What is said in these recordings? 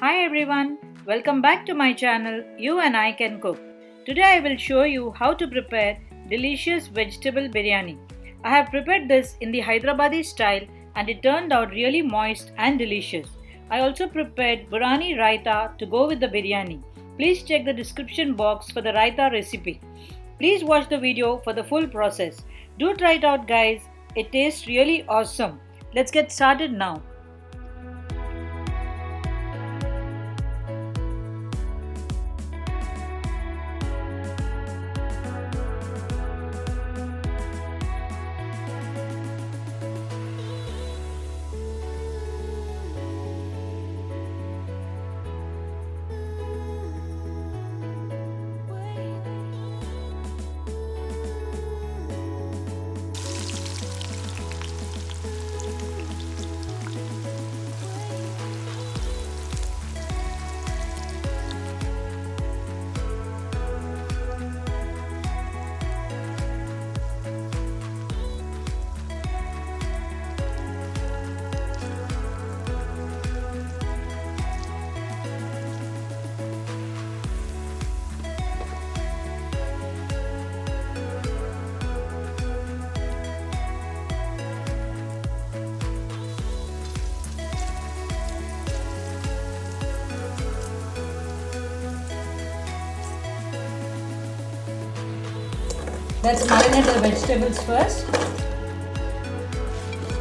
Hi everyone, welcome back to my channel You and I Can Cook. Today I will show you how to prepare delicious vegetable biryani. I have prepared this in the Hyderabadi style and it turned out really moist and delicious. I also prepared Burani Raita to go with the biryani. Please check the description box for the Raita recipe. Please watch the video for the full process. Do try it out guys, it tastes really awesome. Let's get started now. Let's marinate the vegetables first.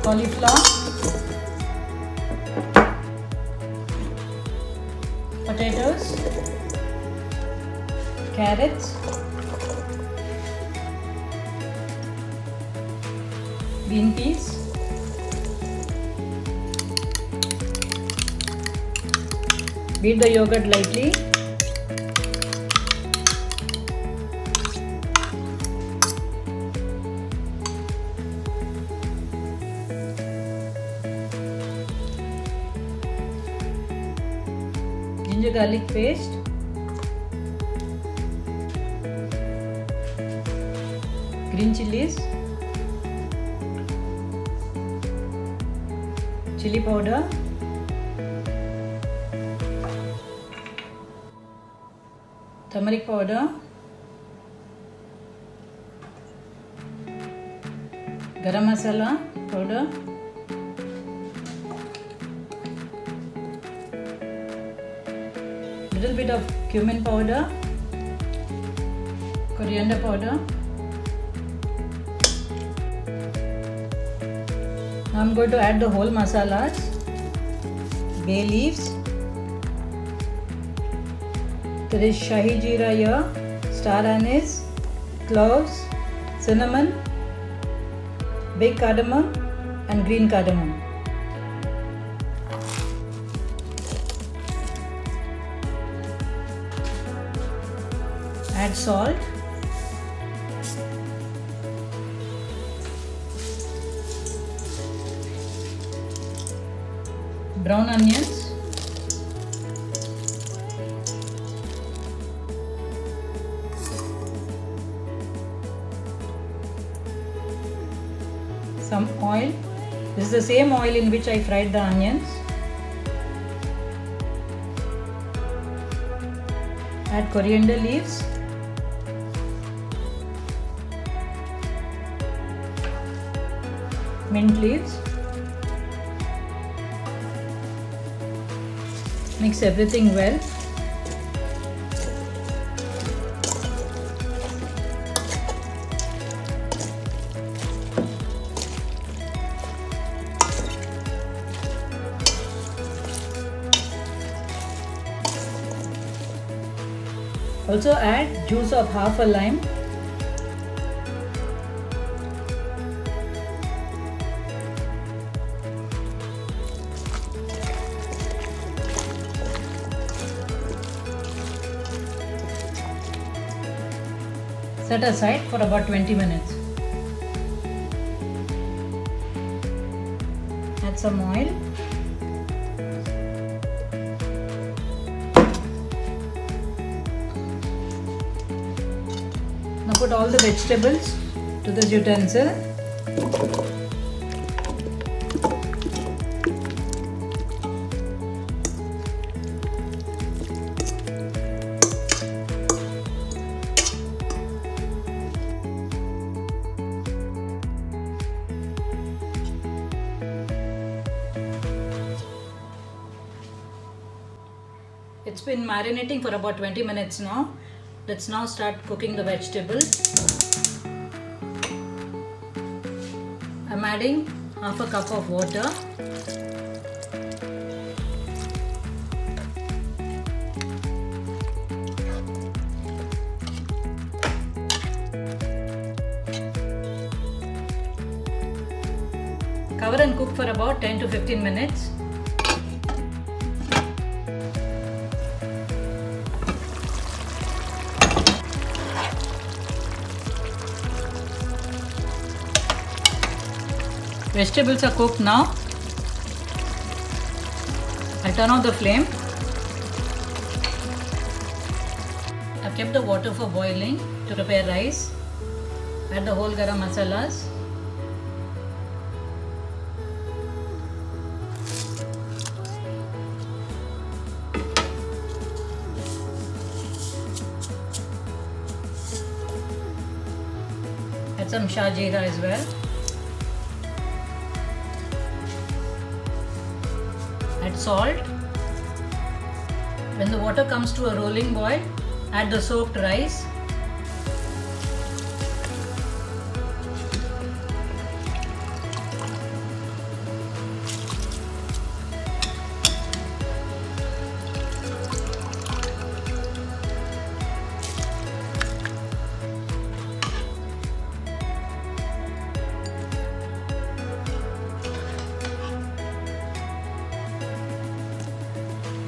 Cauliflower, potatoes, carrots, green peas, beat the yogurt lightly. Ginger garlic paste, green chilies, chili powder, turmeric powder, garam masala powder, little bit of cumin powder, coriander powder. Now I'm going to add the whole masalas, bay leaves. There is Shahi Jeera here, Star Anise, cloves, cinnamon, big cardamom and green cardamom. Add salt, brown onions, some oil. This is the same oil in which I fried the onions. Add coriander leaves, mint leaves. Mix everything well. Also add juice of half a lime. Set aside for about 20 minutes. Add some oil. Now put all the vegetables to this utensil. It's been marinating for about 20 minutes now. Let's now start cooking the vegetables. I'm adding half a cup of water. Cover and cook for about 10 to 15 minutes. Vegetables are cooked now. I'll turn off the flame. I've kept the water for boiling to prepare rice. Add the whole garam masalas. Add some Jeera as well. Add salt. When the water comes to a rolling boil, add the soaked rice.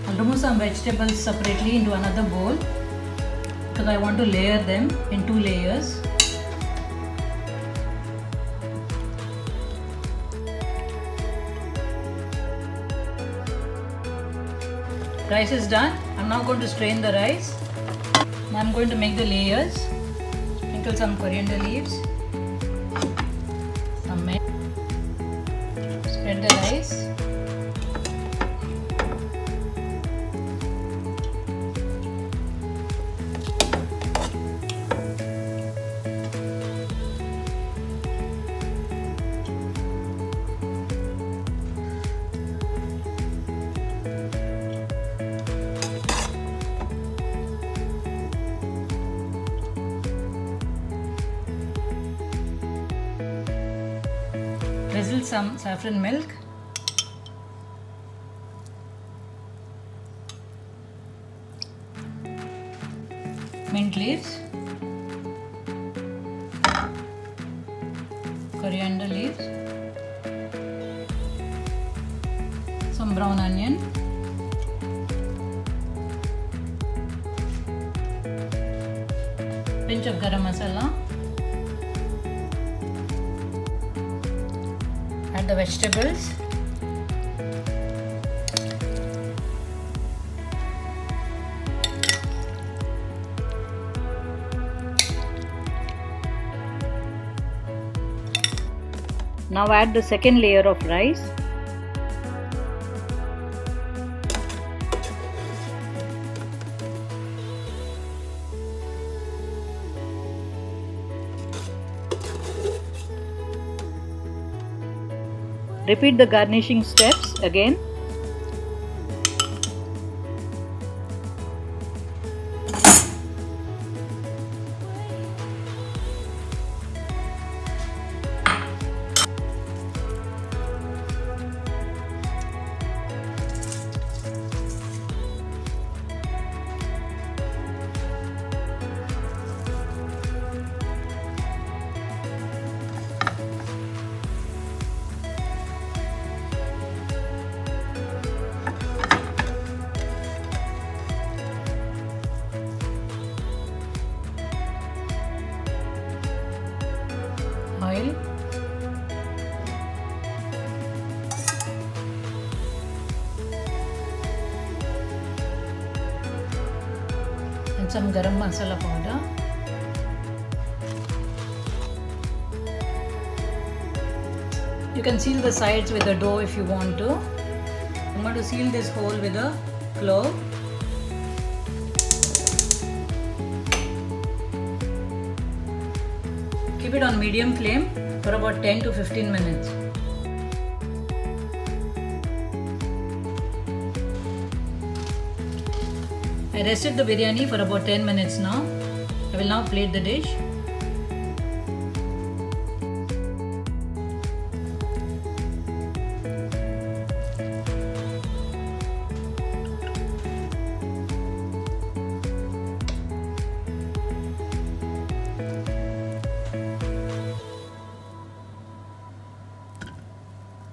I'll remove some vegetables separately into another bowl because I want to layer them in 2 layers. Rice is done. I'm now going to strain the rice. Now I'm going to make the layers. Sprinkle some coriander leaves, some mint, spread the rice. Drizzle some saffron milk. Mint leaves. Coriander leaves. Some brown onion. Pinch of garam masala. Add the vegetables. Now add the second layer of rice. Repeat the garnishing steps again. Oil, and some garam masala powder. You can seal the sides with the dough if you want to. I'm going to seal this hole with a clove. Keep it on medium flame for about 10 to 15 minutes. I rested the biryani for about 10 minutes now. I will now plate the dish.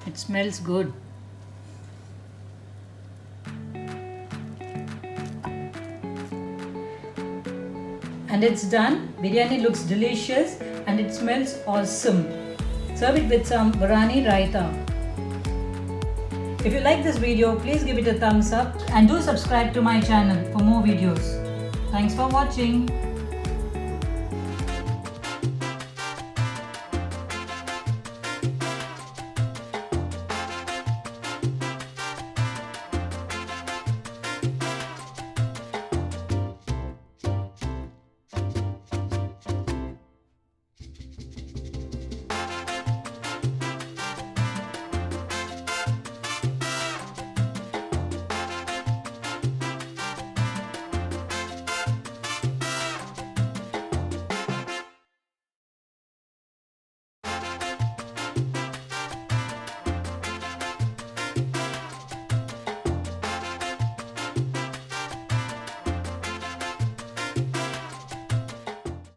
It smells good. And it's done. Biryani looks delicious and it smells awesome. Serve it with some Burani Raita. If you like this video, please give it a thumbs up and do subscribe to my channel for more videos. Thanks for watching.